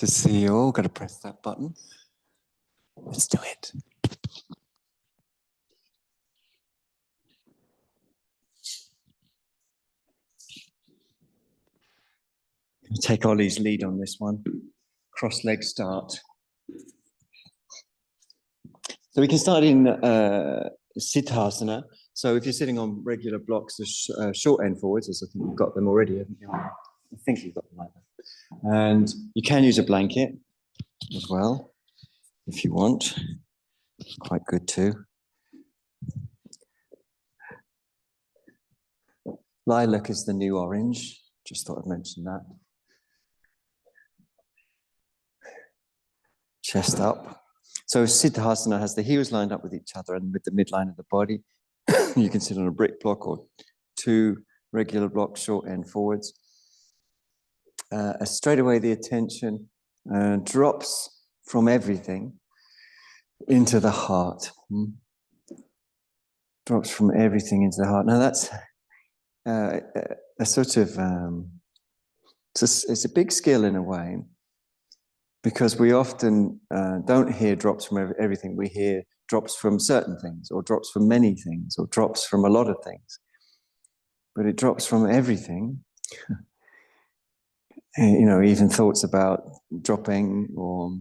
to see you all. Got to press that button. Let's do it. Take Ollie's lead on this one. Cross-leg start. So we can start in Siddhasana. So if you're sitting on regular blocks, the short end forwards, as I think you've got them already, haven't you? I think you've got them like that. And you can use a blanket as well, if you want. Quite good too. Lilac is the new orange. Just thought I'd mention that. Chest up. So Siddhasana has the heels lined up with each other and with the midline of the body. You can sit on a brick block or two regular blocks, short end forwards. Straight away the attention drops from everything into the heart. Drops from everything into the heart. Now that's a sort of, it's a big skill in a way, because we often don't hear drops from everything. We hear drops from certain things, or drops from many things, or drops from a lot of things. But it drops from everything. You know, even thoughts about dropping, or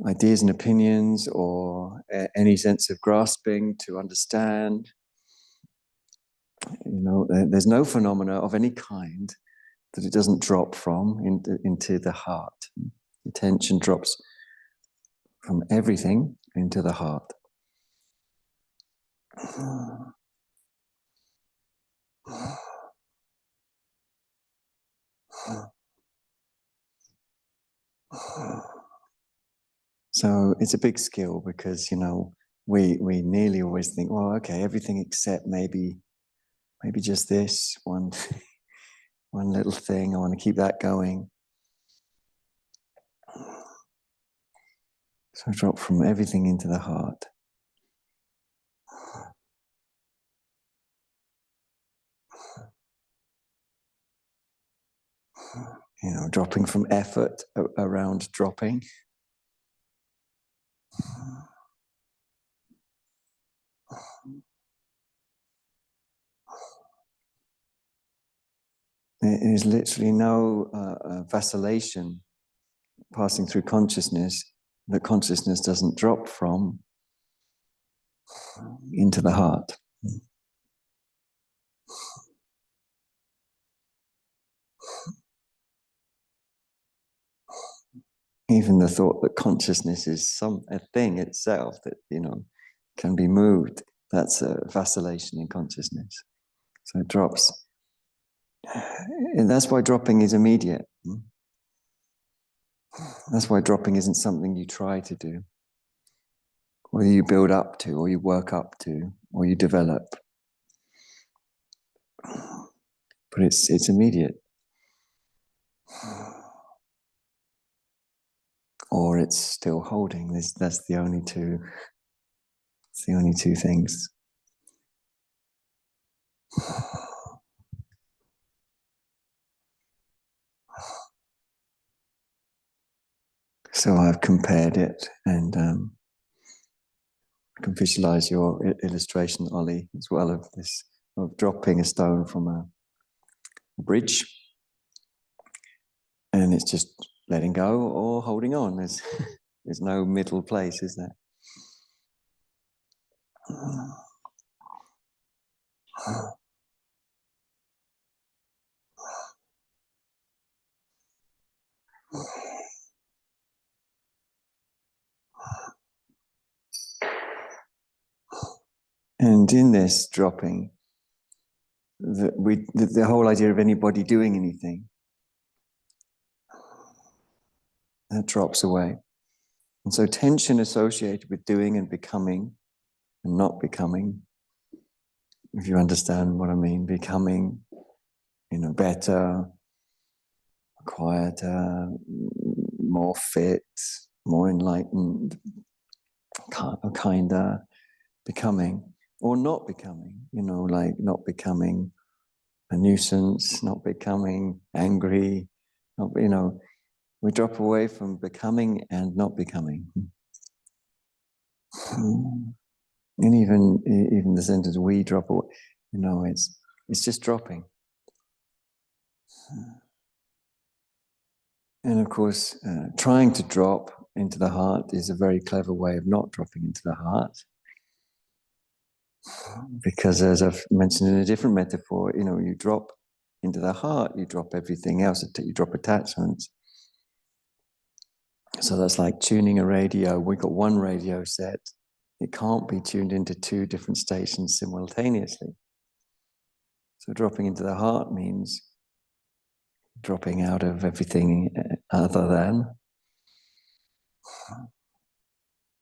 ideas and opinions, or any sense of grasping to understand. You know, there's no phenomena of any kind that it doesn't drop from into the heart. Attention drops from everything into the heart. So it's a big skill, because, you know, we nearly always think, well, okay, everything except maybe just this one one little thing. I want to keep that going. So drop from everything into the heart. You know, dropping from effort around dropping. There is literally no vacillation passing through consciousness that consciousness doesn't drop from into the heart. Even the thought that consciousness is a thing itself that, you know, can be moved, that's a vacillation in consciousness. So it drops. And that's why dropping is immediate. That's why dropping isn't something you try to do, or you build up to, or you work up to, or you develop. But it's immediate. Or it's still holding. That's the only two. It's the only two things. So I've compared it, and I can visualize your illustration, Ollie, as well, of dropping a stone from a bridge, and it's just letting go or holding on. There's no middle place, is there? And in this dropping, the whole idea of anybody doing anything, that drops away. And so tension associated with doing and becoming and not becoming, if you understand what I mean, becoming, you know, better, quieter, more fit, more enlightened, kinder, becoming, or not becoming, you know, like not becoming a nuisance, not becoming angry, not, you know, We drop away from becoming and not becoming. And even the sentence "we drop away," it's just dropping. And of course, trying to drop into the heart is a very clever way of not dropping into the heart. Because as I've mentioned in a different metaphor, you drop into the heart, you drop everything else, you drop attachments. So that's like tuning a radio. We've got one radio set. It can't be tuned into two different stations simultaneously. So dropping into the heart means dropping out of everything other than.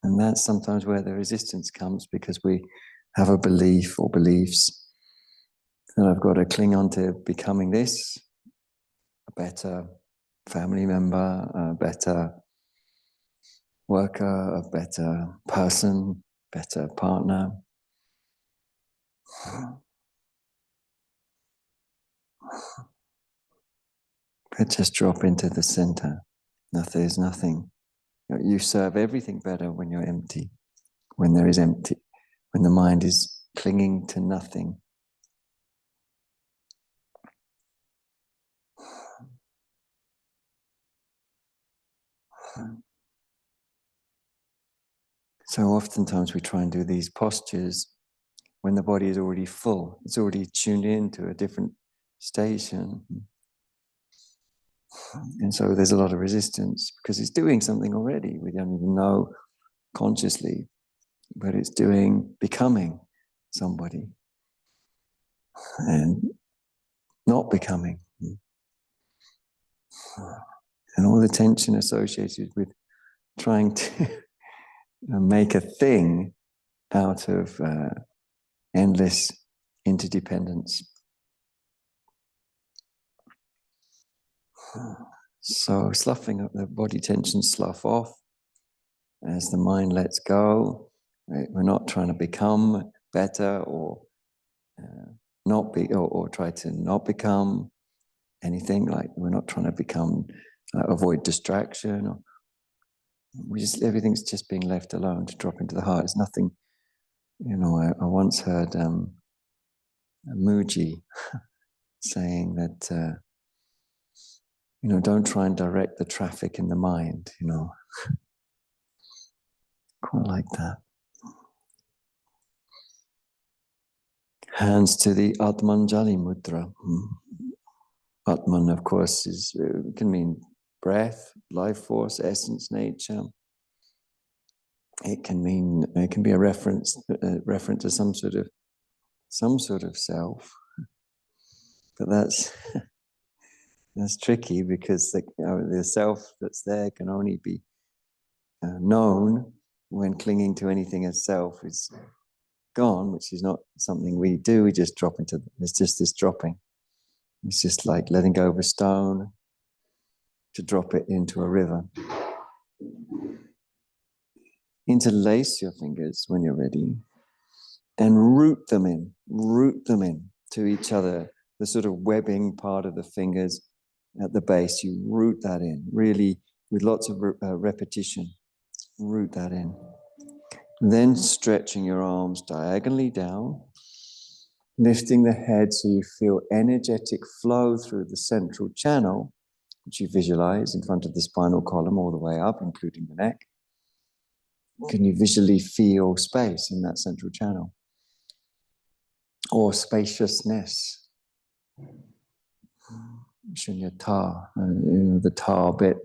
And that's sometimes where the resistance comes, because we have a belief or beliefs that I've got to cling on to becoming this, a better family member, a better worker, a better person, better partner. But just drop into the center. There's nothing. You serve everything better when you're empty, when there is empty, when the mind is clinging to nothing. So oftentimes we try and do these postures when the body is already full. It's already tuned in to a different station. And so there's a lot of resistance because it's doing something already. We don't even know consciously, but it's becoming somebody and not becoming. And all the tension associated with trying to make a thing out of endless interdependence. So sloughing up, the body tension slough off as the mind lets go. We're not trying to become better or not be, or try to not become anything. Like we're not trying to become, avoid distraction. Or everything's just being left alone to drop into the heart. It's nothing. I once heard Muji saying that. Don't try and direct the traffic in the mind, Quite like that. Hands to the Atmanjali Mudra. Atman, of course, can mean breath, life force, essence, nature. It can be a reference to some sort of self. But that's tricky because the self that's there can only be known when clinging to anything as self is gone, which is not something we do. We just drop into. It's just this dropping. It's just like letting go of a stone to drop it into a river. Interlace your fingers when you're ready and root them in to each other. The sort of webbing part of the fingers at the base, you root that in, really with lots of repetition. Root that in. Then stretching your arms diagonally down, lifting the head so you feel energetic flow through the central channel, which you visualize in front of the spinal column all the way up, including the neck. Can you visually feel space in that central channel? Or spaciousness? Shunyata, the ta bit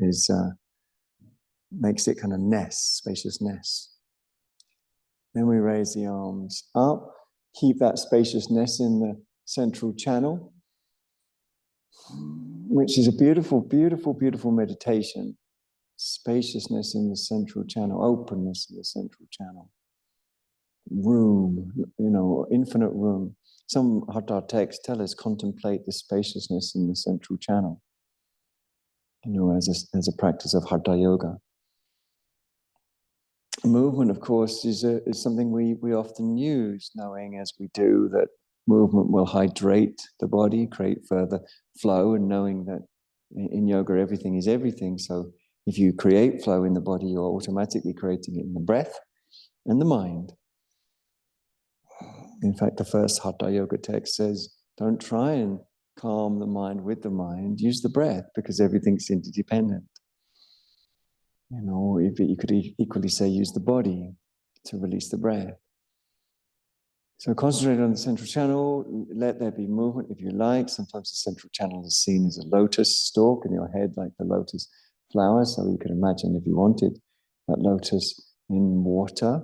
makes it kind of nest, spaciousness. Then we raise the arms up, keep that spaciousness in the central channel, which is a beautiful, beautiful, beautiful meditation. Spaciousness in the central channel, openness in the central channel. Room, infinite room. Some Hatha texts tell us contemplate the spaciousness in the central channel, as a practice of Hatha yoga. Movement, of course, is something we often use, knowing as we do that movement will hydrate the body, create further flow, and knowing that in yoga, everything is everything. So if you create flow in the body, you're automatically creating it in the breath and the mind. In fact, the first Hatha Yoga text says, don't try and calm the mind with the mind, use the breath, because everything's interdependent. You know, you could equally say, use the body to release the breath. So concentrate on the central channel, let there be movement if you like. Sometimes the central channel is seen as a lotus stalk in your head, like the lotus flower. So you can imagine, if you wanted, that lotus in water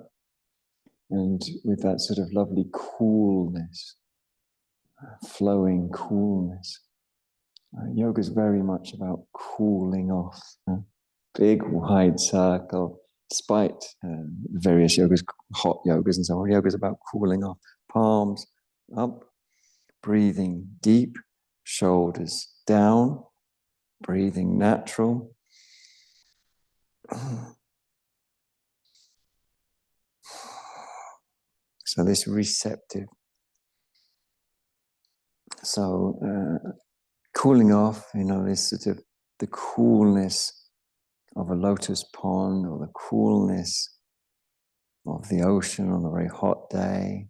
and with that sort of lovely coolness, flowing coolness. Yoga is very much about cooling off. Big wide circle, despite various yogas, hot yogas and so on. Yoga is about cooling off. Palms up, breathing deep, shoulders down, breathing natural. So this receptive. So cooling off, you know, this sort of the coolness of a lotus pond, or the coolness of the ocean on a very hot day.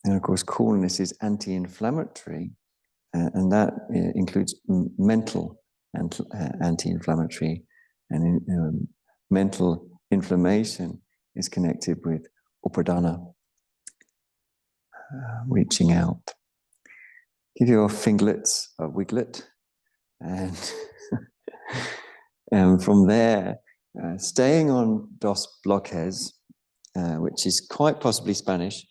And of course, coolness is anti-inflammatory, and that includes mental anti-inflammatory, and mental inflammation is connected with upadana, reaching out. Give your fingerlets a wiglet, and and from there, staying on dos bloques, which is quite possibly Spanish.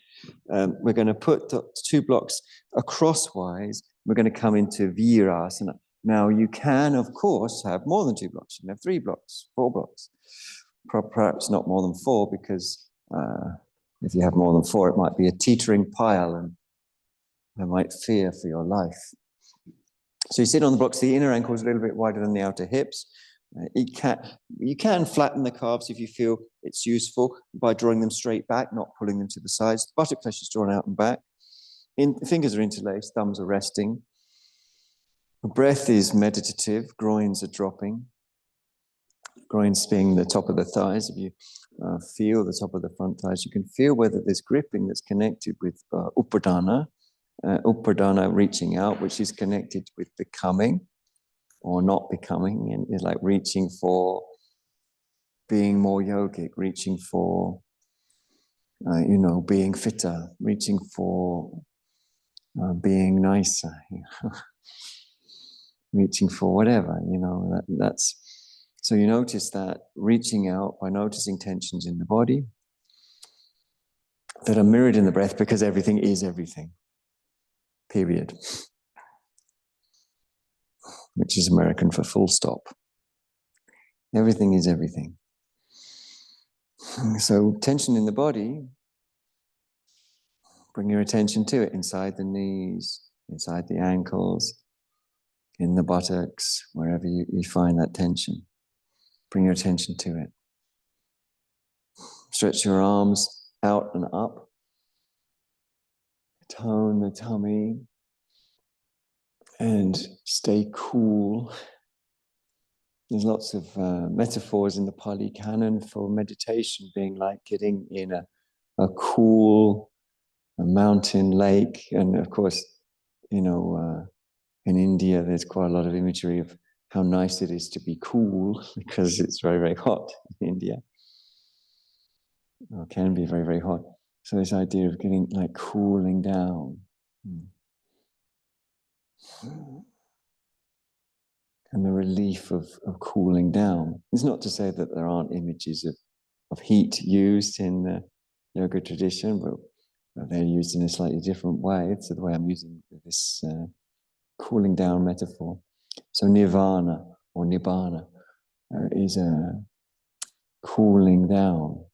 We're going to put 2 blocks acrosswise. We're going to come into virasana. Now, you can, of course, have more than 2 blocks. You can have 3 blocks, 4 blocks. Perhaps not more than 4, because if you have more than 4, it might be a teetering pile, and I might fear for your life. So you sit on the blocks. The inner ankle is a little bit wider than the outer hips. You can flatten the calves if you feel it's useful by drawing them straight back, not pulling them to the sides. The buttock flesh is drawn out and back. Fingers are interlaced, thumbs are resting. The breath is meditative, groins are dropping. Groins being the top of the thighs. If you feel the top of the front thighs, you can feel whether there's gripping that's connected with upadana, upadana reaching out, which is connected with becoming or not becoming, and is like reaching for being more yogic, reaching for, being fitter, reaching for being nicer, reaching for whatever, that's, so you notice that reaching out by noticing tensions in the body that are mirrored in the breath, because everything is everything, period, which is American for full stop. Everything is everything. So tension in the body, bring your attention to it, inside the knees, inside the ankles, in the buttocks, wherever you find that tension. Bring your attention to it. Stretch your arms out and up. Tone the tummy. And stay cool. There's lots of metaphors in the Pali Canon for meditation being like getting in a cool mountain lake. And of course, in India, there's quite a lot of imagery of how nice it is to be cool, because it's very, very hot in India. Or can be very, very hot. So this idea of getting like cooling down. And the relief of cooling down. It's not to say that there aren't images of heat used in the yoga tradition, but they're used in a slightly different way. So the way I'm using this cooling down metaphor. So nirvana or nibbana is a cooling down.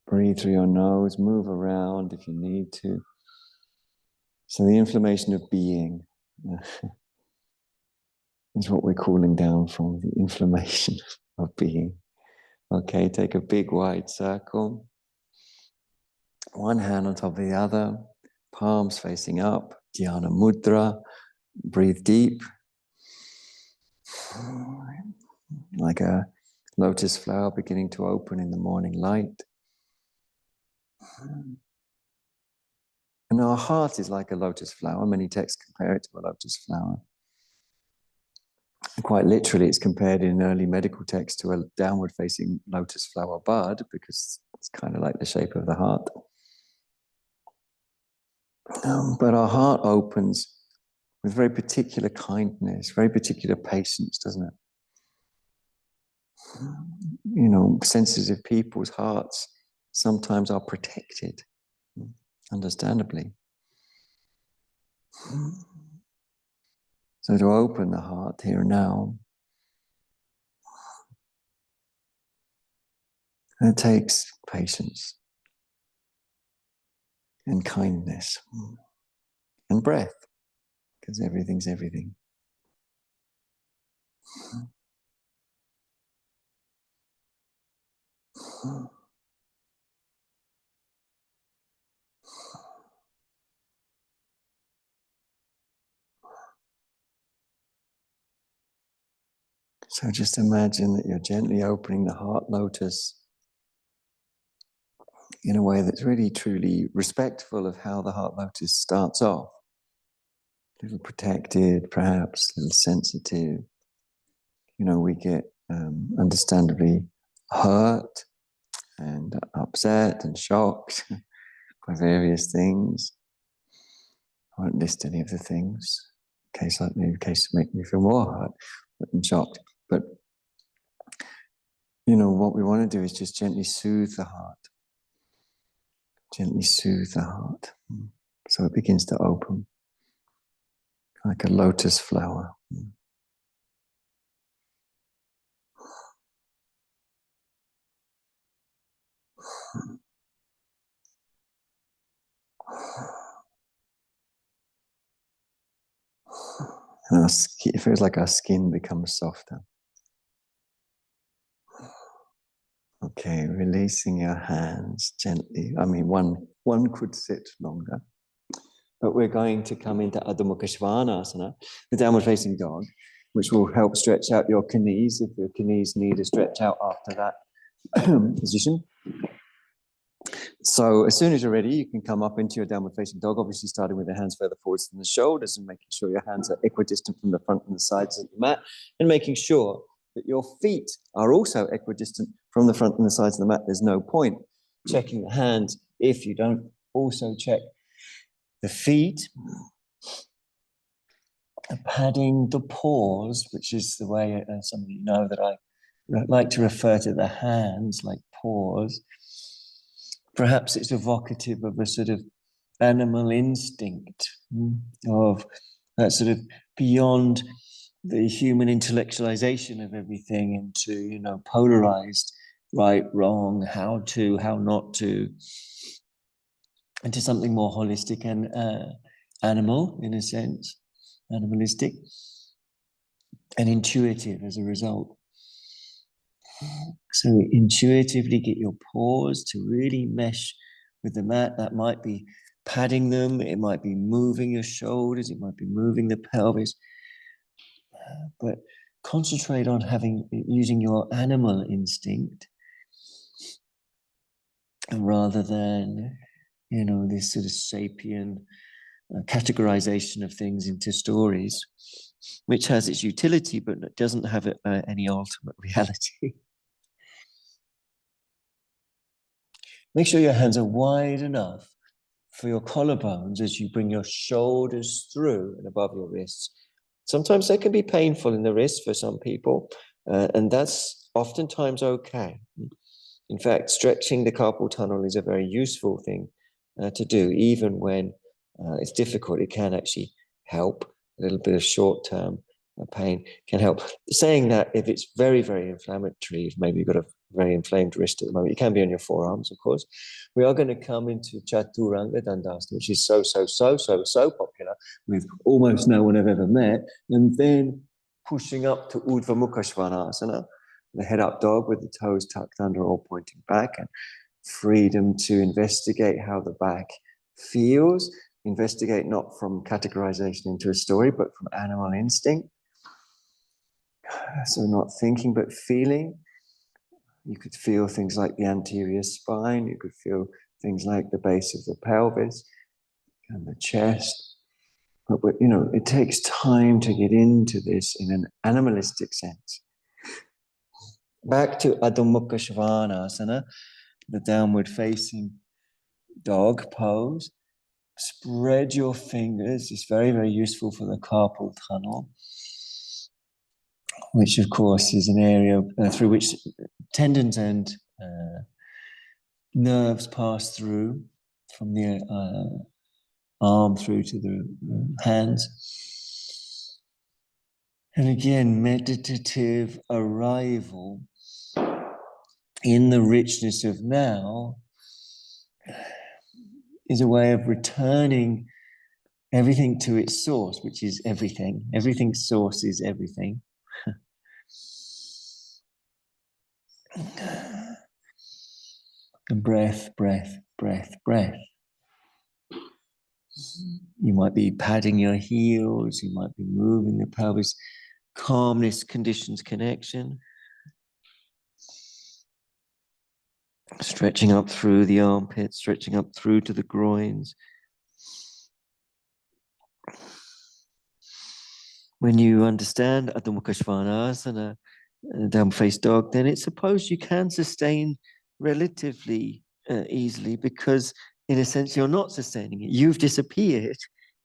Breathe through your nose, move around if you need to. So the inflammation of being is what we're cooling down from, the inflammation of being. Okay, take a big wide circle. One hand on top of the other, palms facing up, dhyana mudra. Breathe deep, like a lotus flower beginning to open in the morning light. And our heart is like a lotus flower. Many texts compare it to a lotus flower. And quite literally, it's compared in early medical texts to a downward-facing lotus flower bud because it's kind of like the shape of the heart. But our heart opens with very particular kindness, very particular patience, doesn't it? You know, sensitive people's hearts sometimes are protected, understandably. So to open the heart here and now, it takes patience and kindness and breath, because everything's everything. So just imagine that you're gently opening the heart lotus in a way that's really truly respectful of how the heart lotus starts off. A little protected, perhaps, a little sensitive. You know, we get understandably hurt and upset and shocked by various things. I won't list any of the things in case to make me feel more hurt and shocked. But you know, what we want to do is just gently soothe the heart. Gently soothe the heart. So it begins to open like a lotus flower. And it feels like our skin becomes softer. Okay, releasing your hands gently. I mean, one could sit longer. But we're going to come into Adho Mukha Svanasana, the downward facing dog, which will help stretch out your knees if your knees need a stretch out after that position. So as soon as you're ready, you can come up into your downward facing dog, obviously starting with the hands further forwards than the shoulders and making sure your hands are equidistant from the front and the sides of the mat, and making sure that your feet are also equidistant from the front and the sides of the mat. There's no point checking the hands if you don't also check the feet. Padding the paws, which is the way some of you know that I like to refer to the hands like paws. Perhaps it's evocative of a sort of animal instinct of that sort of beyond the human intellectualization of everything into, you know, polarized right, wrong, how to, how not to, into something more holistic and animal in a sense, animalistic and intuitive as a result. So intuitively get your paws to really mesh with the mat. That might be padding them, it might be moving your shoulders, it might be moving the pelvis, but concentrate on using your animal instinct rather than, you know, this sort of sapient categorization of things into stories, which has its utility, but doesn't have any ultimate reality. Make sure your hands are wide enough for your collarbones as you bring your shoulders through and above your wrists. Sometimes they can be painful in the wrists for some people, and that's oftentimes okay. In fact, stretching the carpal tunnel is a very useful thing to do, even when it's difficult. It can actually help. A little bit of short-term pain can help. Saying that, if it's very, very inflammatory, if maybe you've got a very inflamed wrist at the moment, it can be on your forearms, of course. We are going to come into Chaturanga Dandasana, which is so popular with almost no one I've ever met, and then pushing up to Urdhva Mukha Svanasana, the head up dog with the toes tucked under or pointing back, and freedom to investigate how the back feels, investigate not from categorization into a story, but from animal instinct. So not thinking, but feeling. You could feel things like the anterior spine. You could feel things like the base of the pelvis and the chest. But it takes time to get into this in an animalistic sense. Back to Adho Mukha Svanasana, the downward facing dog pose. Spread your fingers. It's very, very useful for the carpal tunnel, which of course is an area through which tendons and nerves pass through from the arm through to the hands. And again, meditative arrival in the richness of now is a way of returning everything to its source, which is everything. Everything's source is everything. And breath, breath, breath, breath. You might be padding your heels, you might be moving the pelvis. Calmness conditions connection. Stretching up through the armpits, stretching up through to the groins. When you understand Adho Mukha Svanasana, down face dog, then it's supposed you can sustain relatively easily, because in a sense you're not sustaining it. You've disappeared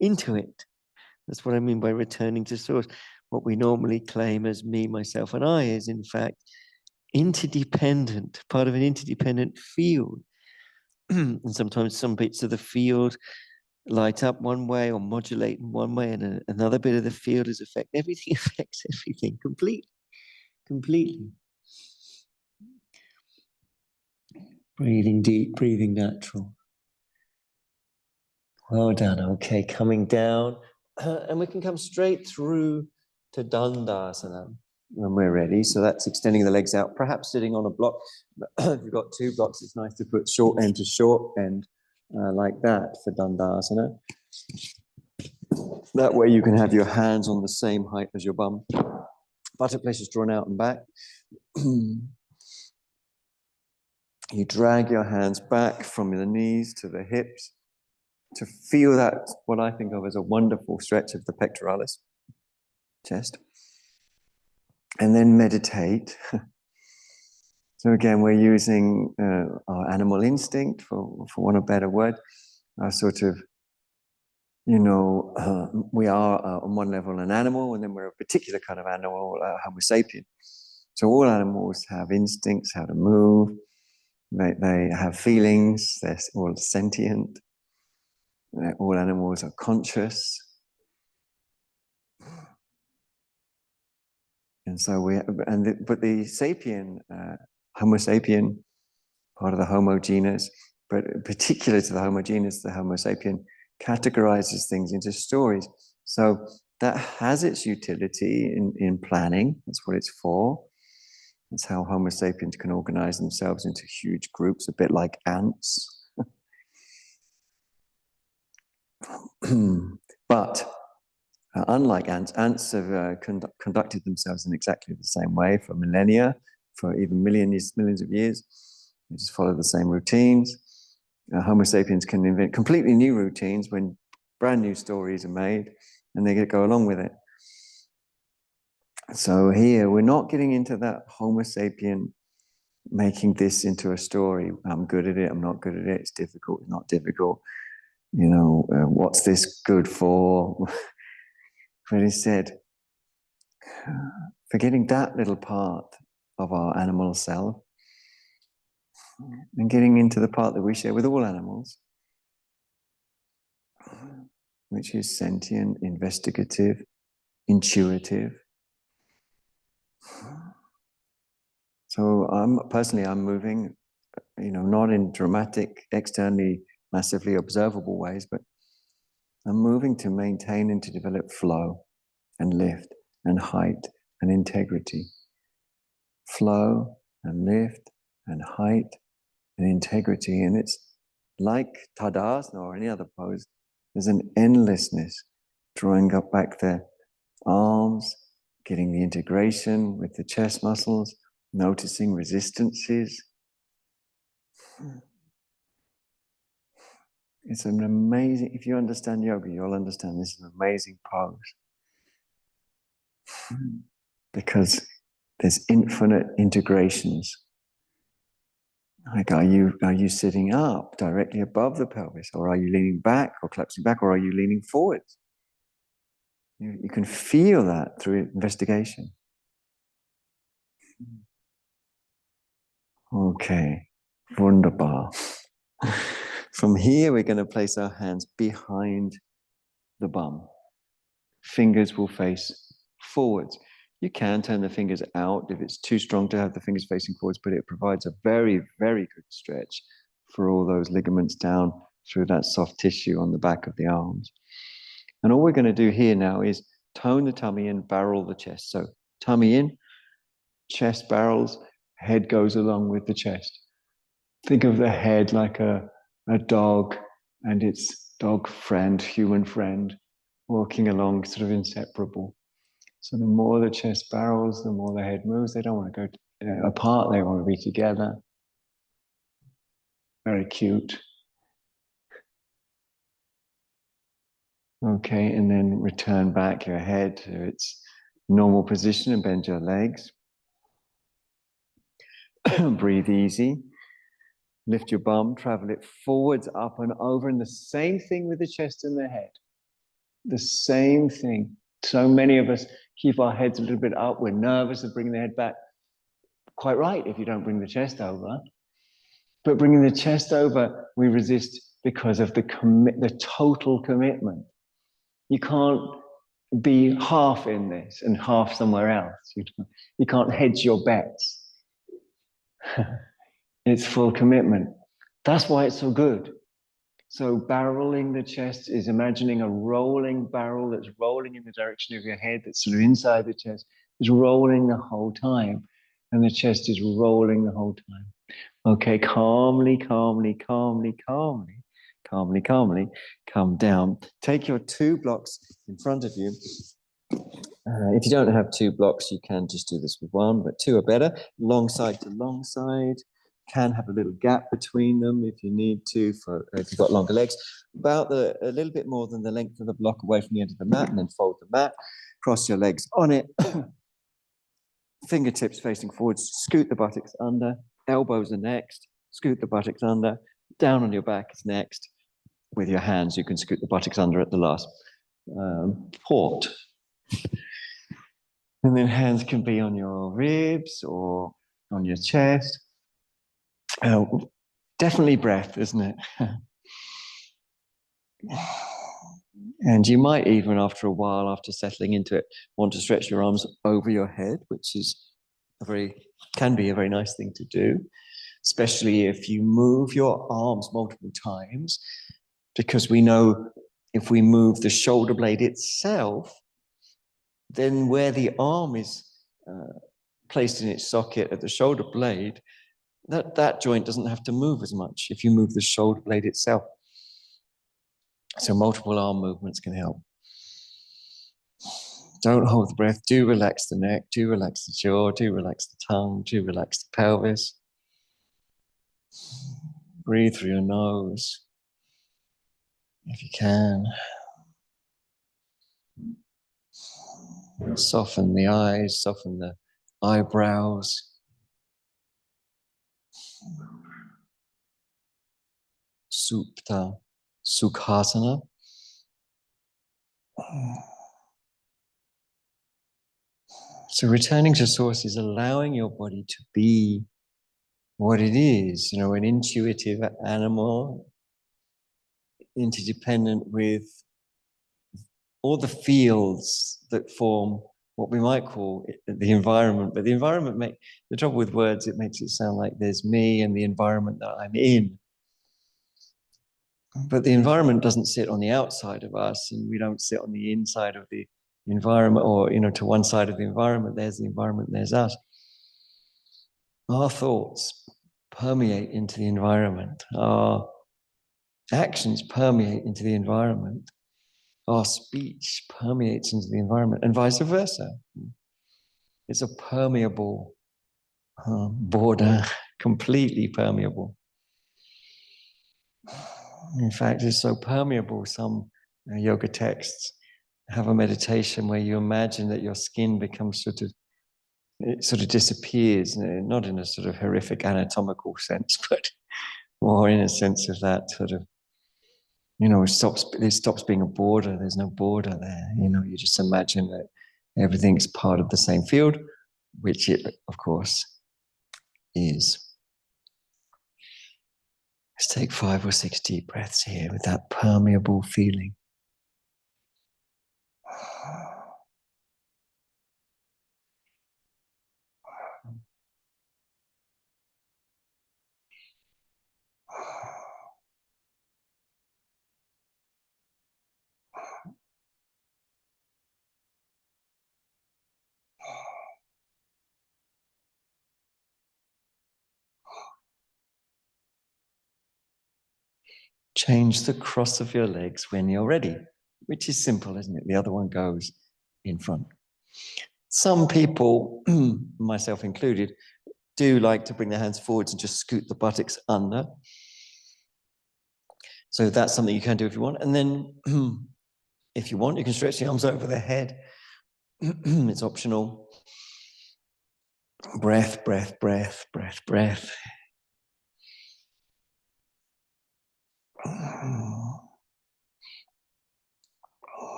into it. That's what I mean by returning to source. What we normally claim as me, myself, and I is in fact interdependent, part of an interdependent field. And sometimes some bits of the field light up one way or modulate in one way, and another bit of the field is affected. Everything affects everything completely. Breathing deep, breathing natural. Well done. Okay, coming down. And we can come straight through to Dandasana when we're ready. So that's extending the legs out, perhaps sitting on a block. If you've got two blocks, it's nice to put short end to short end like that for Dandasana. That way you can have your hands on the same height as your bum. Buttock flesh is drawn out and back. You drag your hands back from the knees to the hips to feel that, what I think of as a wonderful stretch of the pectoralis, chest. And then meditate. So again, we're using our animal instinct, for want of a better word, our sort of, we are on one level an animal, and then we're a particular kind of animal, Homo sapien. So all animals have instincts, how to move. They have feelings. They're all sentient. All animals are conscious. And so but the sapien, Homo sapien, part of the Homo genus, but particular to the Homo genus, the Homo sapien categorizes things into stories. So that has its utility in planning. That's what it's for. That's how Homo sapiens can organize themselves into huge groups, a bit like ants. But unlike ants have conducted themselves in exactly the same way for millennia, for even millions of years. They just follow the same routines. Homo sapiens can invent completely new routines when brand new stories are made, and they go along with it. So here, we're not getting into that Homo sapien making this into a story. I'm good at it, I'm not good at it, it's difficult, it's not difficult. What's this good for? But instead, forgetting that little part of our animal self and getting into the part that we share with all animals, which is sentient, investigative, intuitive. So I'm moving, not in dramatic, externally massively observable ways, but I'm moving to maintain and to develop flow and lift and height and integrity. Flow and lift and height and integrity. And it's like Tadasana or any other pose, there's an endlessness drawing up back the arms, getting the integration with the chest muscles, noticing resistances. It's an amazing, if you understand yoga, you'll understand this is an amazing pose. Because there's infinite integrations. Like, are you sitting up directly above the pelvis, or are you leaning back or collapsing back, or are you leaning forwards? You can feel that through investigation. Okay, wunderbar. From here, we're going to place our hands behind the bum. Fingers will face forwards. You can turn the fingers out if it's too strong to have the fingers facing forwards, but it provides a very, very good stretch for all those ligaments down through that soft tissue on the back of the arms. And all we're going to do here now is tone the tummy and barrel the chest. So tummy in, chest barrels, head goes along with the chest. Think of the head like a dog and its dog friend, human friend, walking along, sort of inseparable. So the more the chest barrels, the more the head moves. They don't want to go apart, they want to be together. Very cute. Okay, and then return back your head to its normal position and bend your legs. Breathe easy. Lift your bum, travel it forwards, up and over, and the same thing with the chest and the head. The same thing. So many of us keep our heads a little bit up. We're nervous of bringing the head back. Quite right if you don't bring the chest over. But bringing the chest over, we resist because of the total commitment. You can't be half in this and half somewhere else. You can't hedge your bets. It's full commitment. That's why it's so good. So barreling the chest is imagining a rolling barrel that's rolling in the direction of your head, that's sort of inside the chest, is rolling the whole time. And the chest is rolling the whole time. Okay, calmly, calmly, calmly, calmly, calmly, calmly, come down. Take your 2 blocks in front of you. If you don't have 2 blocks, you can just do this with 1, but 2 are better. Long side to long side. Can have a little gap between them if you need to, if you've got longer legs. About a little bit more than the length of the block away from the end of the mat, and then fold the mat. Cross your legs on it. Fingertips facing forwards. Scoot the buttocks under. Elbows are next. Scoot the buttocks under. Down on your back is next. With your hands, you can scoot the buttocks under at the last port. And then hands can be on your ribs or on your chest. Definitely breath, isn't it? And you might even, after a while, after settling into it, want to stretch your arms over your head, which is can be a very nice thing to do, especially if you move your arms multiple times, because we know if we move the shoulder blade itself, then where the arm is placed in its socket at the shoulder blade, that joint doesn't have to move as much if you move the shoulder blade itself. So multiple arm movements can help. Don't hold the breath. Do relax the neck. Do relax the jaw. Do relax the tongue. Do relax the pelvis. Breathe through your nose if you can. Soften the eyes. Soften the eyebrows. Supta Sukhasana. So returning to source is allowing your body to be what it is, an intuitive animal, interdependent with all the fields that form what we might call the environment. But the environment, the trouble with words, it makes it sound like there's me and the environment that I'm in. But the environment doesn't sit on the outside of us, and we don't sit on the inside of the environment, or to one side of the environment. There's the environment, there's us. Our thoughts permeate into the environment. Our actions permeate into the environment. Our speech permeates into the environment, and vice versa. It's a permeable border, completely permeable. In fact, it's so permeable, some yoga texts have a meditation where you imagine that your skin becomes it sort of disappears, not in a sort of horrific anatomical sense, but more in a sense of that sort of, it stops being a border. There's no border there. You just imagine that everything's part of the same field, which it, of course, is. Let's take 5 or 6 deep breaths here with that permeable feeling. Change the cross of your legs when you're ready, which is simple, isn't it? The other one goes in front. Some people, myself included, do like to bring their hands forwards and just scoot the buttocks under. So that's something you can do if you want. And then if you want, you can stretch the arms over the head. It's optional. Breath, breath, breath, breath, breath.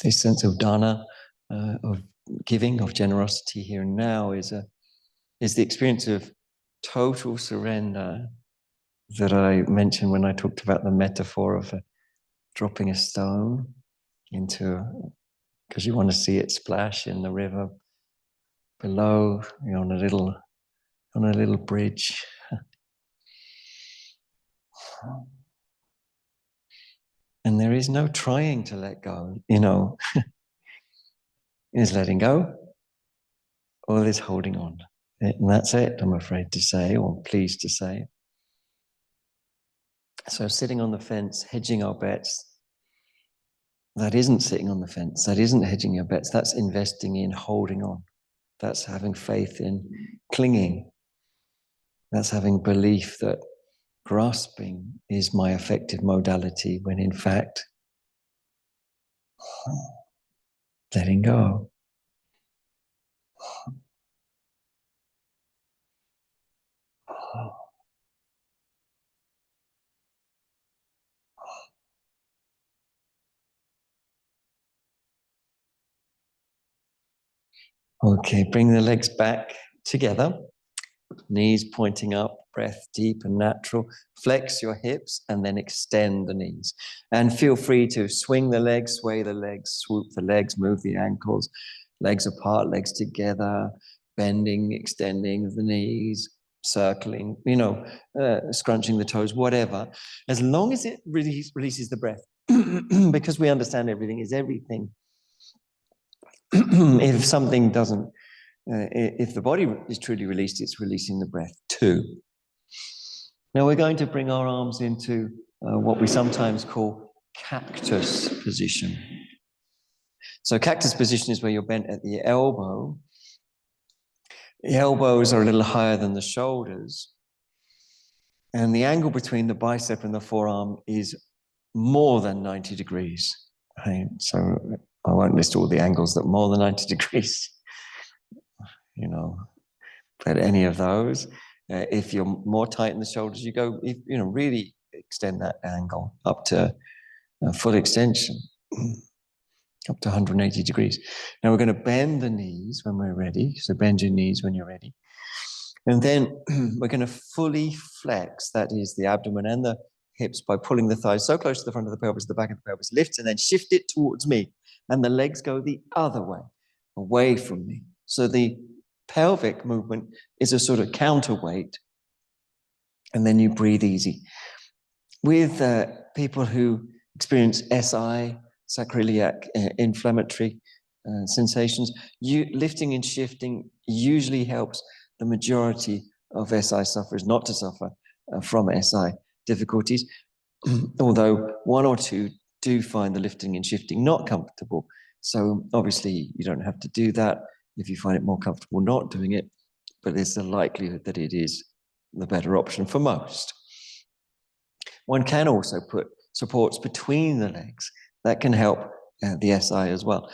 This sense of dana, of giving, of generosity here and now is the experience of total surrender that I mentioned when I talked about the metaphor of dropping a stone into, because you want to see it splash in the river below, on a little bridge. And there is no trying to let go, Is letting go, or is holding on. And that's it, I'm afraid to say, or pleased to say. So sitting on the fence, hedging our bets, that isn't sitting on the fence, that isn't hedging your bets, that's investing in holding on. That's having faith in clinging. That's having belief that grasping is my effective modality, when in fact, letting go. Okay, bring the legs back together. Knees pointing up, breath deep and natural. Flex your hips and then extend the knees. And feel free to swing the legs, sway the legs, swoop the legs, move the ankles, legs apart, legs together, bending, extending the knees, circling, scrunching the toes, whatever. As long as it releases the breath, because we understand everything is everything. If something doesn't, if the body is truly released, it's releasing the breath too. Now we're going to bring our arms into what we sometimes call cactus position. So cactus position is where you're bent at the elbow. The elbows are a little higher than the shoulders. And the angle between the bicep and the forearm is more than 90 degrees. Right? So I won't list all the angles that are more than 90 degrees. But any of those. If you're more tight in the shoulders, you go, really extend that angle up to full extension, up to 180 degrees. Now we're going to bend the knees when we're ready. So bend your knees when you're ready. And then we're going to fully flex, that is the abdomen and the hips, by pulling the thighs so close to the front of the pelvis, the back of the pelvis lifts, and then shift it towards me. And the legs go the other way, away from me. So the pelvic movement is a sort of counterweight, and then you breathe easy. With people who experience SI, sacroiliac inflammatory sensations, lifting and shifting usually helps the majority of SI sufferers not to suffer from SI difficulties, although one or two do find the lifting and shifting not comfortable. So obviously you don't have to do that if you find it more comfortable not doing it, but there's a likelihood that it is the better option for most. One can also put supports between the legs. That can help the SI as well.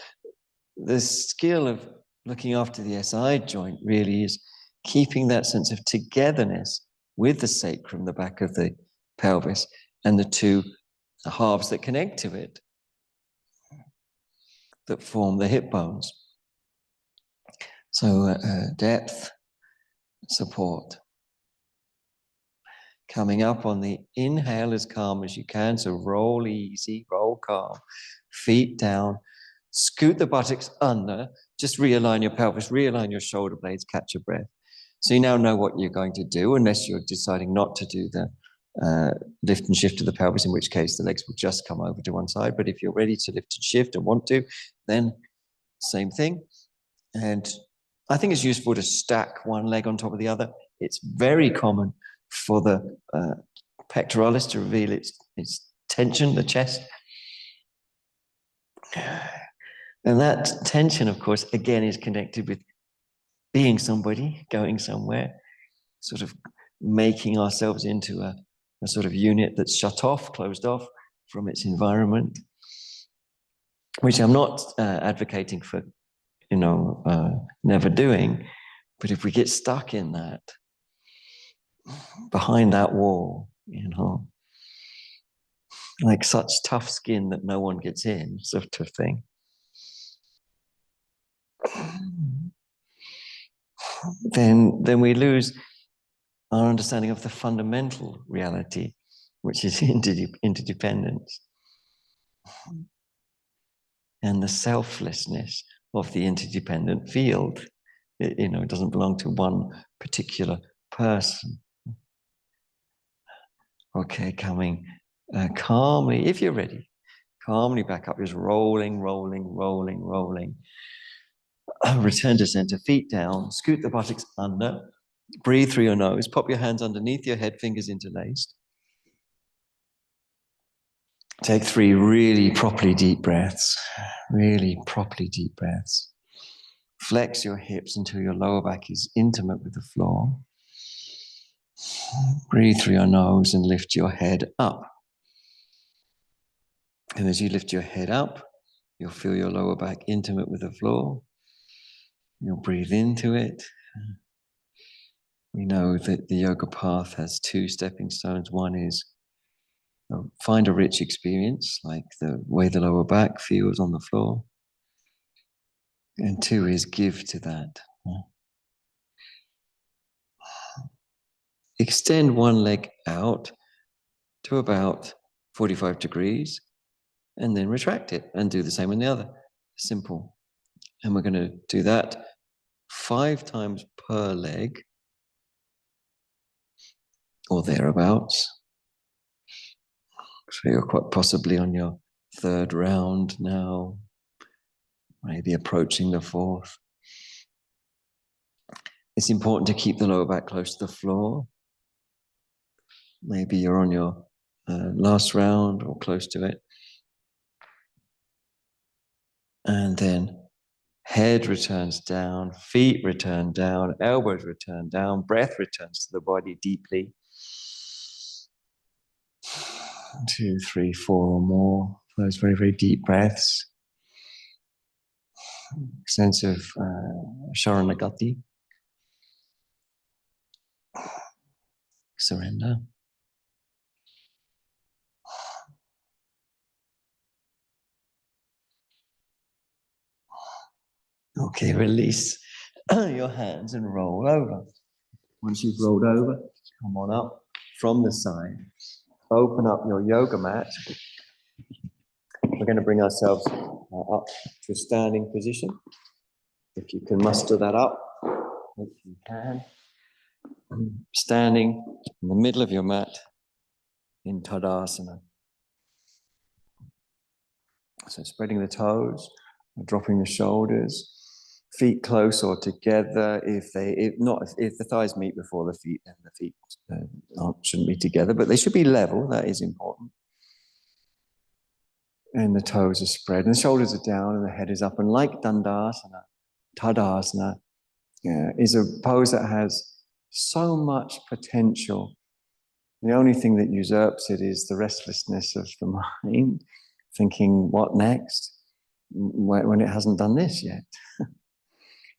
The skill of looking after the SI joint really is keeping that sense of togetherness with the sacrum, the back of the pelvis, and the two halves that connect to it, that form the hip bones. So depth, support. Coming up on the inhale as calm as you can. So roll easy, roll calm, feet down, scoot the buttocks under, just realign your pelvis, realign your shoulder blades, catch your breath. So you now know what you're going to do, unless you're deciding not to do the lift and shift of the pelvis, in which case the legs will just come over to one side. But if you're ready to lift and shift and want to, then same thing. And I think it's useful to stack one leg on top of the other. It's very common for the pectoralis to reveal its tension, the chest. And that tension, of course, again, is connected with being somebody, going somewhere, sort of making ourselves into a sort of unit that's shut off, closed off from its environment, which I'm not advocating for, never doing. But if we get stuck in that, behind that wall, like such tough skin that no one gets in, sort of thing, then we lose our understanding of the fundamental reality, which is interdependence, and the selflessness of the interdependent field. It doesn't belong to one particular person. Okay, coming calmly, if you're ready, calmly back up, just rolling, rolling, rolling, rolling. Return to center, feet down, scoot the buttocks under, breathe through your nose, pop your hands underneath your head, fingers interlaced. Take 3 really properly deep breaths, Flex your hips until your lower back is intimate with the floor. Breathe through your nose and lift your head up. And as you lift your head up, you'll feel your lower back intimate with the floor. You'll breathe into it. We know that the yoga path has 2 stepping stones. One is find a rich experience, like the way the lower back feels on the floor. And 2 is give to that. Extend one leg out to about 45 degrees and then retract it and do the same on the other. Simple. And we're going to do that 5 times per leg or thereabouts. So you're quite possibly on your 3rd round now, maybe approaching the 4th. It's important to keep the lower back close to the floor. Maybe you're on your last round or close to it. And then head returns down, feet return down, elbows return down, breath returns to the body deeply. 2, 3, 4 or more. Those very, very deep breaths. Sense of Sharanagati. Surrender. Okay, release your hands and roll over. Once you've rolled over, come on up from the side. Open up your yoga mat. We're going to bring ourselves up to a standing position. If you can muster that up, if you can. Standing in the middle of your mat in Tadasana. So spreading the toes, dropping the shoulders, Feet close or together. If the thighs meet before the feet, then the feet shouldn't be together, but they should be level. That is important. And the toes are spread, and the shoulders are down, and the head is up. And like Dandasana, Tadasana is a pose that has so much potential. The only thing that usurps it is the restlessness of the mind, thinking, what next? When it hasn't done this yet.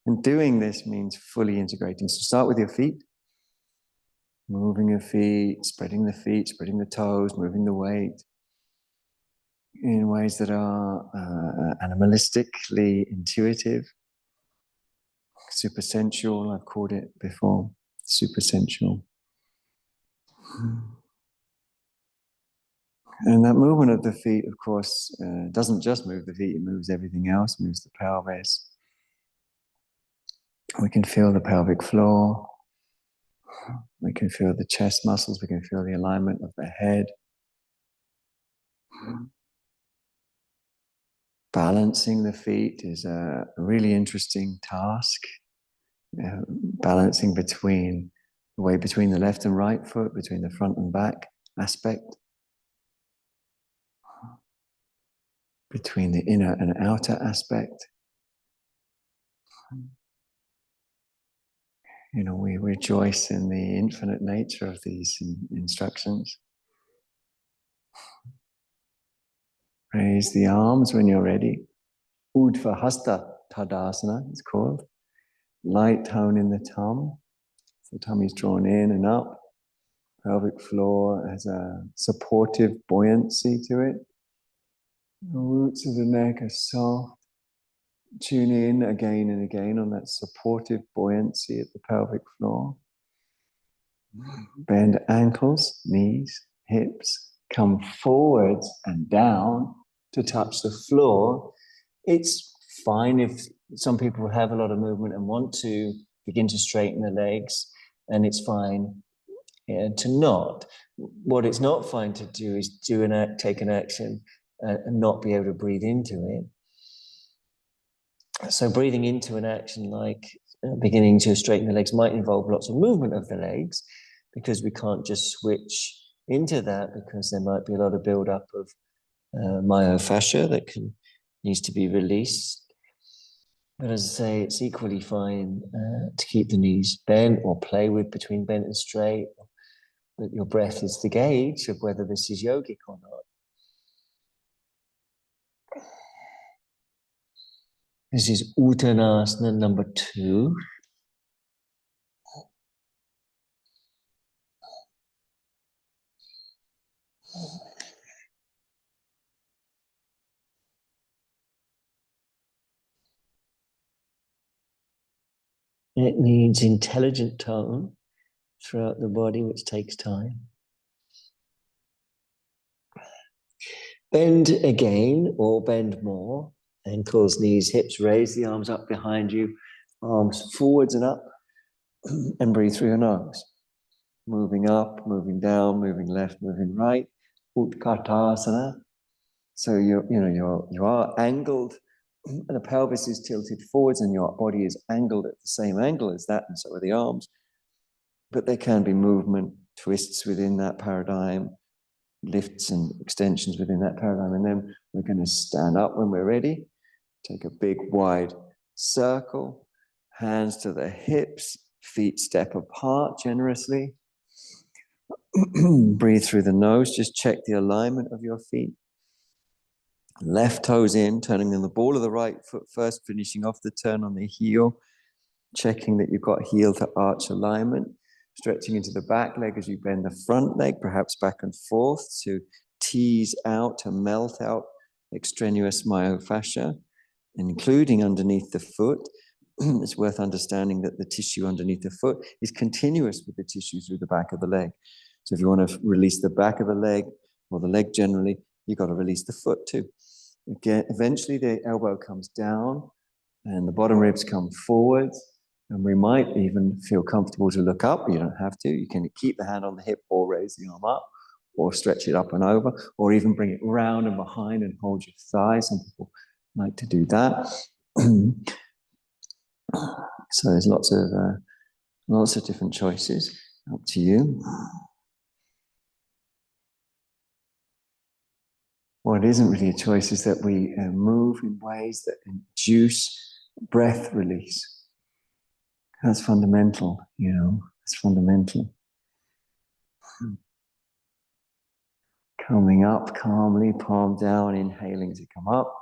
And doing this means fully integrating. So start with your feet, moving your feet, spreading the toes, moving the weight in ways that are animalistically intuitive, supersensual, I've called it before, supersensual. And that movement of the feet, of course, doesn't just move the feet, it moves everything else, moves the pelvis. We can feel the pelvic floor. We can feel the chest muscles. We can feel the alignment of the head. Balancing the feet is a really interesting task. Balancing between the left and right foot, between the front and back aspect, between the inner and outer aspect. We rejoice in the infinite nature of these instructions. Raise the arms when you're ready. Urdhva Hasta Tadasana, it's called. Light tone in the tum. The tummy's drawn in and up. Pelvic floor has a supportive buoyancy to it. The roots of the neck are soft. Tune in again and again on that supportive buoyancy at the pelvic floor. Bend ankles, knees, hips. Come forwards and down to touch the floor. It's fine if some people have a lot of movement and want to begin to straighten the legs, and it's fine to not. What it's not fine to do is take an action and not be able to breathe into it. So breathing into an action like beginning to straighten the legs might involve lots of movement of the legs, because we can't just switch into that, because there might be a lot of buildup of myofascia that needs to be released. But as I say, it's equally fine to keep the knees bent or play with between bent and straight. But your breath is the gauge of whether this is yogic or not. This is Uttanasana number 2. It needs intelligent tone throughout the body, which takes time. Bend again, or bend more. Ankles, knees, hips. Raise the arms up behind you. Arms forwards and up. And breathe through your nose. Moving up, moving down, moving left, moving right. Utkatasana. So you are angled, and the pelvis is tilted forwards, and your body is angled at the same angle as that, and so are the arms. But there can be movement, twists within that paradigm, lifts and extensions within that paradigm. And then we're going to stand up when we're ready. Take a big wide circle, hands to the hips, feet step apart generously. Breathe through the nose. Just check the alignment of your feet. Left toes in, turning on the ball of the right foot first, finishing off the turn on the heel. Checking that you've got heel to arch alignment. Stretching into the back leg as you bend the front leg, perhaps back and forth to tease out, to melt out extraneous myofascia, including underneath the foot. It's worth understanding that the tissue underneath the foot is continuous with the tissue through the back of the leg. So if you want to release the back of the leg, or the leg generally, you've got to release the foot too. Again, eventually the elbow comes down and the bottom ribs come forwards. And we might even feel comfortable to look up. You don't have to. You can keep the hand on the hip or raise the arm up or stretch it up and over, or even bring it round and behind and hold your thigh. Some people like to do that. So there's lots of different choices. Up to you. What isn't really a choice is that we move in ways that induce breath release. That's fundamental, you know, it's fundamental. Coming up calmly, palm down, inhaling to come up.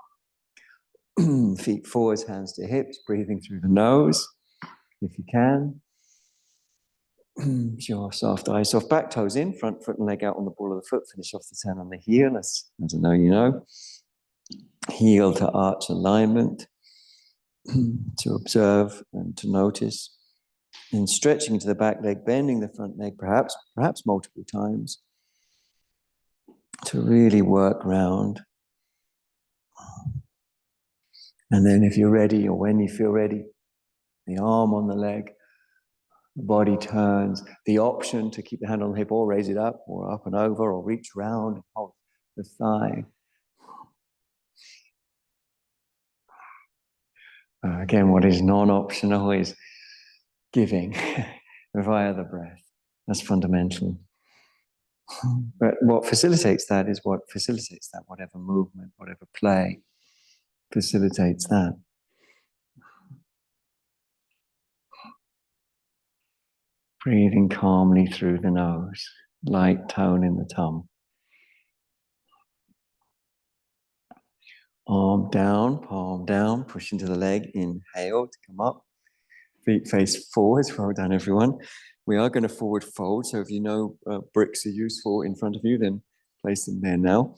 Feet forwards, hands to hips, breathing through the nose, if you can. Your soft eyes, soft back, toes in, front foot and leg out on the ball of the foot, finish off the turn on the heel, as I know you know. Heel to arch alignment, to observe and to notice. And stretching into the back leg, bending the front leg perhaps multiple times to really work round. And then if you're ready, or when you feel ready, the arm on the leg, the body turns, the option to keep the hand on the hip or raise it up or up and over or reach round and hold the thigh. Again, what is non-optional is giving via the breath. That's fundamental. But what facilitates that is whatever movement, whatever play facilitates that. Breathing calmly through the nose, light tone in the tongue. Arm down, palm down, push into the leg, inhale to come up. Feet face forwards, well done everyone. We are going to forward fold, so if you know bricks are useful in front of you, then place them there now.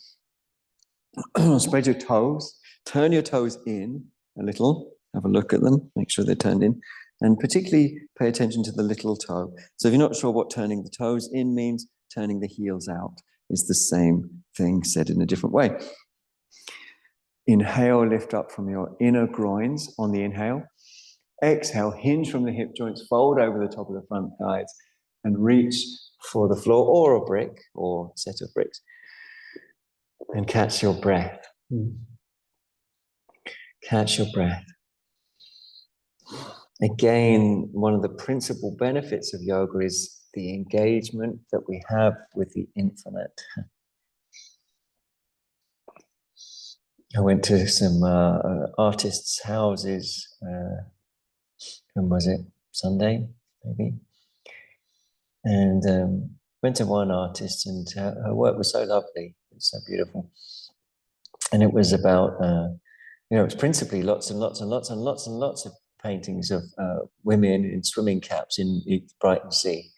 Spread your toes, turn your toes in a little, have a look at them, make sure they're turned in, and particularly pay attention to the little toe. So if you're not sure what turning the toes in means, turning the heels out is the same thing said in a different way. Inhale, lift up from your inner groins on the inhale. Exhale, hinge from the hip joints, fold over the top of the front thighs, and reach for the floor or a brick or set of bricks. And catch your breath. Catch your breath. Again, one of the principal benefits of yoga is the engagement that we have with the infinite. I went to some artists' houses, when was it? Sunday, maybe? And went to one artist, and her work was so lovely, it was so beautiful. And it was about, it was principally lots and lots of paintings of women in swimming caps in Brighton Sea,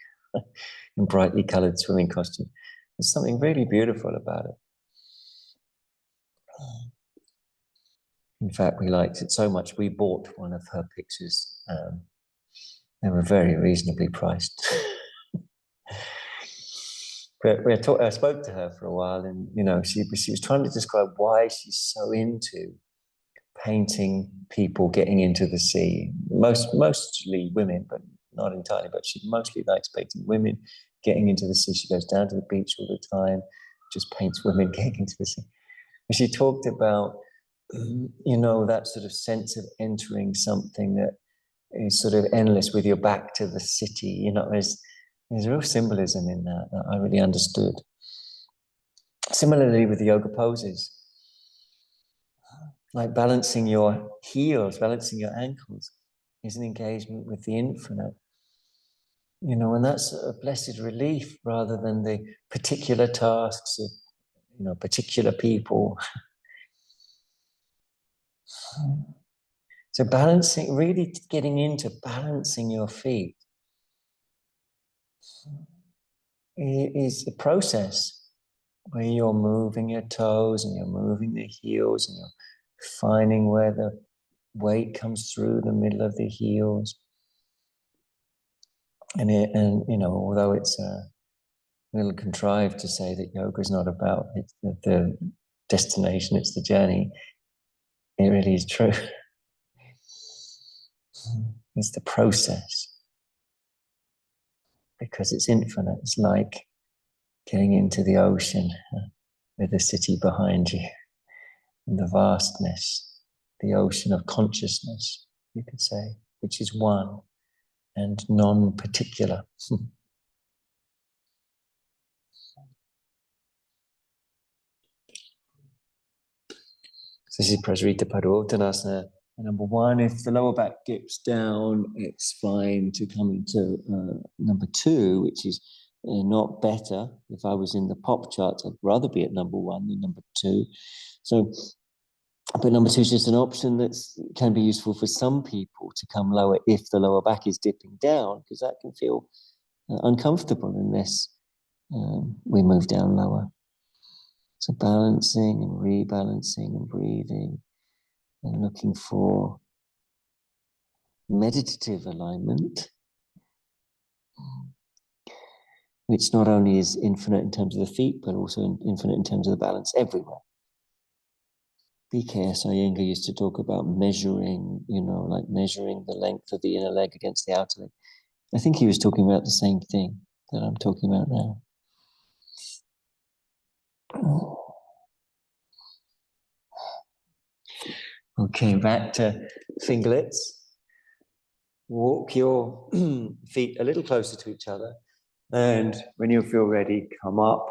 in brightly coloured swimming costumes. There's something really beautiful about it. In fact, we liked it so much, we bought one of her pictures. They were very reasonably priced. But I spoke to her for a while, and she was trying to describe why she's so into painting people getting into the sea. Mostly women, but not entirely. But she mostly likes painting women getting into the sea. She goes down to the beach all the time, just paints women getting into the sea. And she talked about, that sort of sense of entering something that is sort of endless with your back to the city. There's real symbolism in that I really understood. Similarly with the yoga poses, like balancing your heels, balancing your ankles is an engagement with the infinite. And that's a blessed relief rather than the particular tasks of, particular people. So balancing, really getting into balancing your feet is a process where you're moving your toes and you're moving the heels and you're finding where the weight comes through the middle of the heels. And although it's a little contrived to say that yoga is not about the destination, it's the journey, it really is true. It's the process. Because it's infinite. It's like getting into the ocean with the city behind you, in the vastness, the ocean of consciousness, you could say. which is one and non-particular. This is Prasrita Padottanasana. Number one, if the lower back dips down, it's fine to come into number two, which is not better. If I was in the pop charts, I'd rather be at number one than number two. So, but number two is just an option that can be useful for some people to come lower if the lower back is dipping down, because that can feel uncomfortable unless we move down lower. So balancing and rebalancing and breathing and looking for meditative alignment, which not only is infinite in terms of the feet, but also infinite in terms of the balance everywhere. B.K.S. Iyengar used to talk about measuring, like measuring the length of the inner leg against the outer leg. I think he was talking about the same thing that I'm talking about now. Okay, back to fingerlets. Walk your feet a little closer to each other. And when you feel ready, come up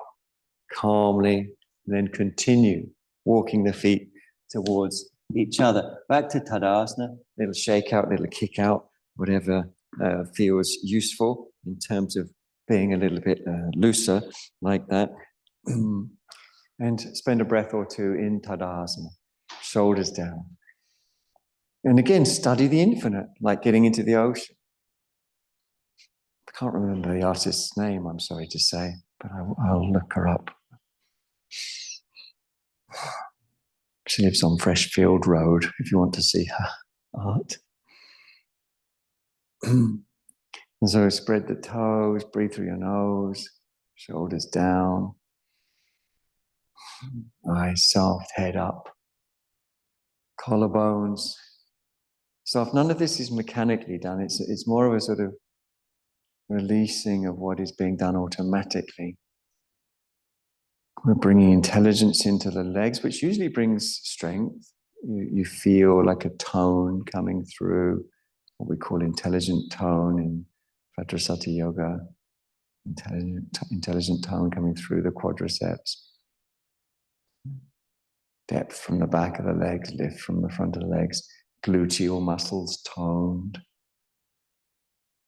calmly, and then continue walking the feet towards each other. Back to Tadasana, little shake out, little kick out, whatever feels useful in terms of being a little bit looser like that. And spend a breath or two in Tadasana, shoulders down. And again, study the infinite, like getting into the ocean. I can't remember the artist's name, I'm sorry to say, but I'll look her up. She lives on Freshfield Road, if you want to see her art. And so spread the toes, breathe through your nose, shoulders down, eyes soft, head up, collarbones soft. None of this is mechanically done. It's more of a sort of releasing of what is being done automatically. We're bringing intelligence into the legs, which usually brings strength. You feel like a tone coming through, what we call intelligent tone in Vajrasati Yoga. Intelligent tone coming through the quadriceps. Depth from the back of the legs, lift from the front of the legs. Gluteal muscles toned.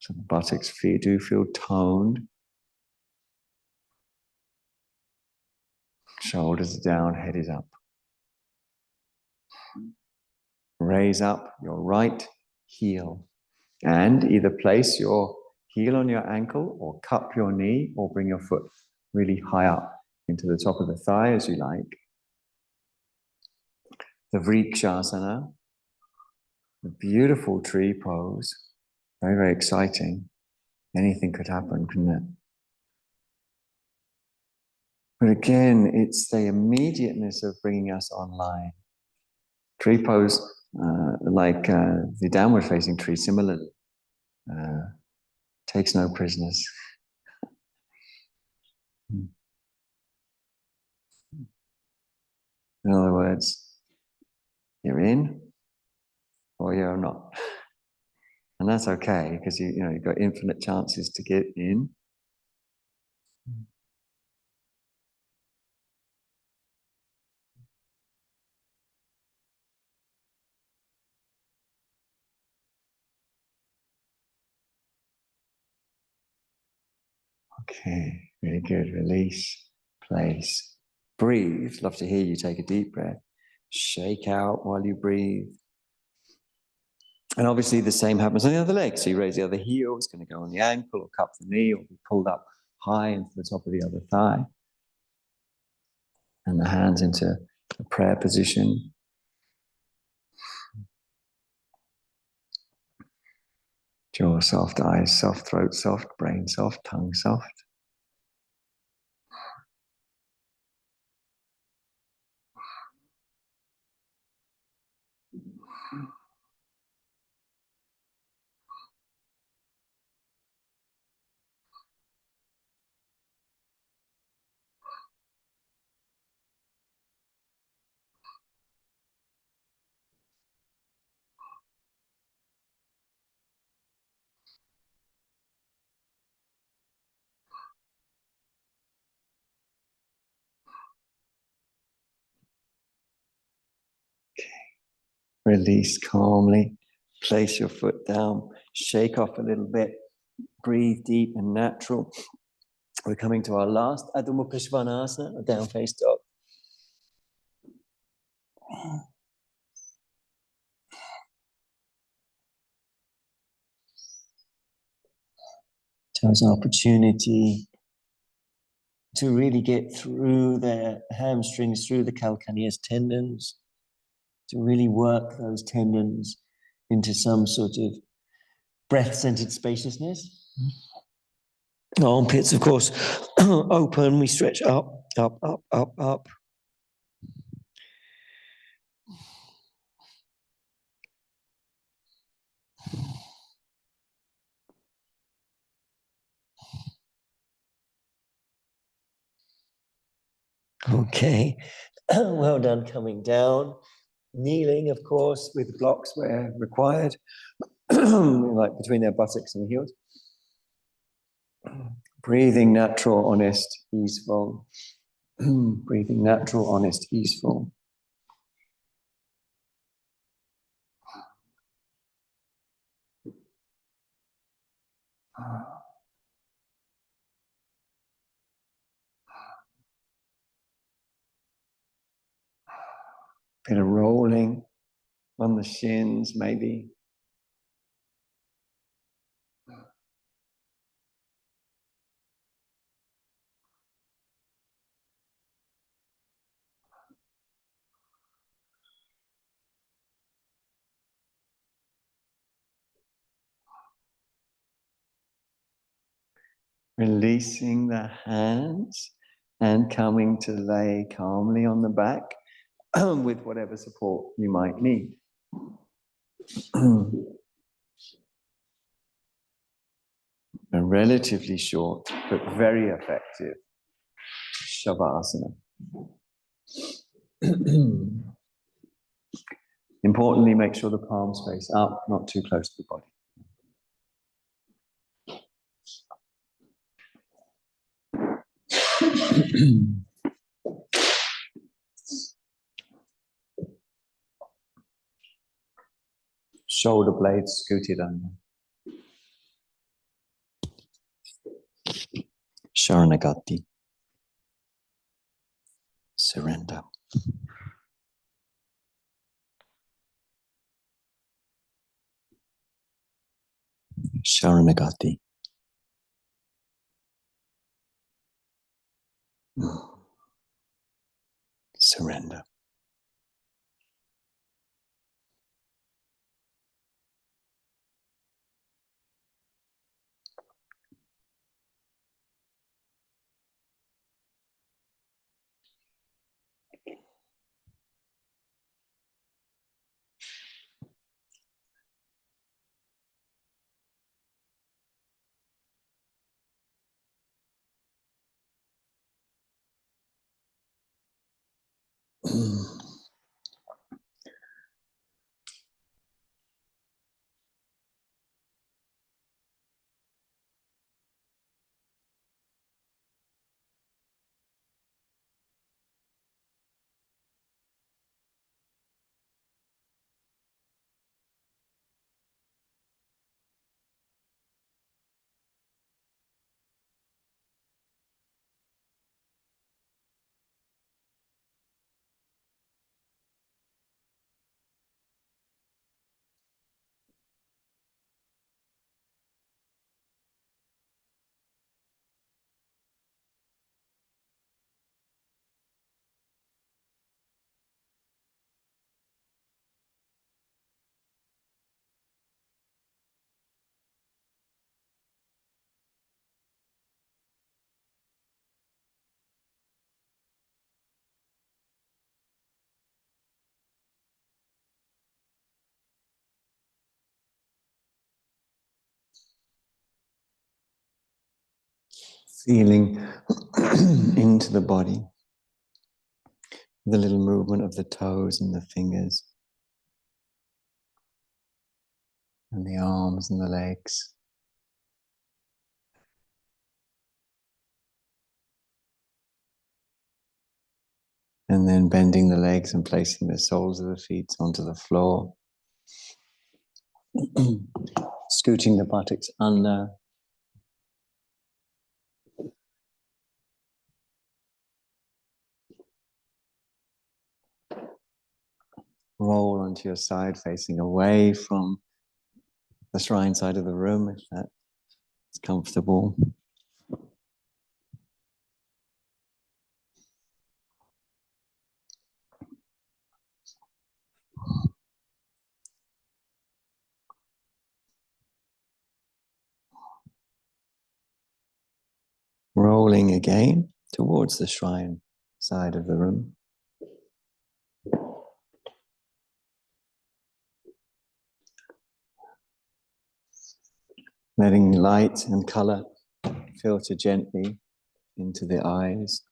So the buttocks do feel toned. Shoulders are down, head is up. Raise up your right heel and either place your heel on your ankle or cup your knee or bring your foot really high up into the top of the thigh as you like. The Vrikshasana, the beautiful tree pose, very, very exciting. Anything could happen, couldn't it? But again, it's the immediateness of bringing us online. Tree pose, like the downward facing tree, similarly, takes no prisoners. In other words, you're in or you're not. And that's okay, because you've got infinite chances to get in. Okay, really good. Release, place, breathe. Love to hear you take a deep breath. Shake out while you breathe. And obviously the same happens on the other leg. So you raise the other heel, it's going to go on the ankle or cup the knee or be pulled up high into the top of the other thigh. And the hands into a prayer position. Jaw soft, eyes soft, throat soft, brain soft, tongue soft. Release calmly. Place your foot down. Shake off a little bit. Breathe deep and natural. We're coming to our last Adho Mukha Svanasana, a down face dog. So it's an opportunity to really get through the hamstrings, through the calcaneus tendons, to really work those tendons into some sort of breath-centered spaciousness. Armpits, of course, open. We stretch up, up, up, up, up. Okay, well done coming down. Kneeling, of course, with blocks where required, like between their buttocks and the heels. Breathing natural, honest, easeful. Breathing natural, honest, easeful. Bit of rolling on the shins, maybe. Releasing the hands and coming to lay calmly on the back with whatever support you might need. A relatively short but very effective Shavasana. Importantly, make sure the palms face up, not too close to the body. Shoulder blades scooted under. Sharanagati. Surrender. Sharanagati. Surrender. Feeling into the body, the little movement of the toes and the fingers, and the arms and the legs. And then bending the legs and placing the soles of the feet onto the floor. Scooting the buttocks under. Roll onto your side, facing away from the shrine side of the room, if that's comfortable. Rolling again towards the shrine side of the room. Letting light and color filter gently into the eyes.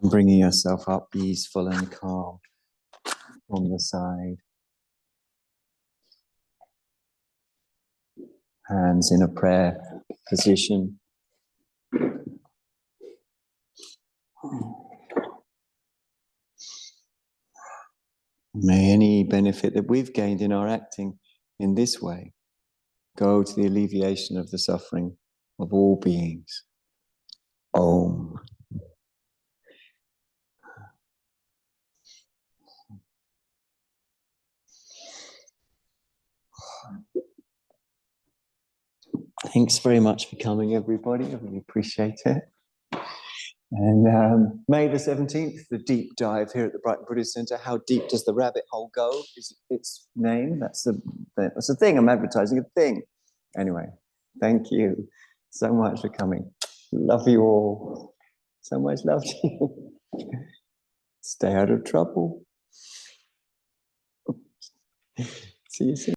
And bringing yourself up easeful and calm from the side. Hands in a prayer position. May any benefit that we've gained in our acting in this way go to the alleviation of the suffering of all beings. Om. Thanks very much for coming, everybody. I really appreciate it. And May the 17th, the deep dive here at the Brighton Buddhist Centre. How deep does the rabbit hole go? Is its name? That's the thing. I'm advertising a thing. Anyway, thank you so much for coming. Love you all. So much love to you. Stay out of trouble. See you soon.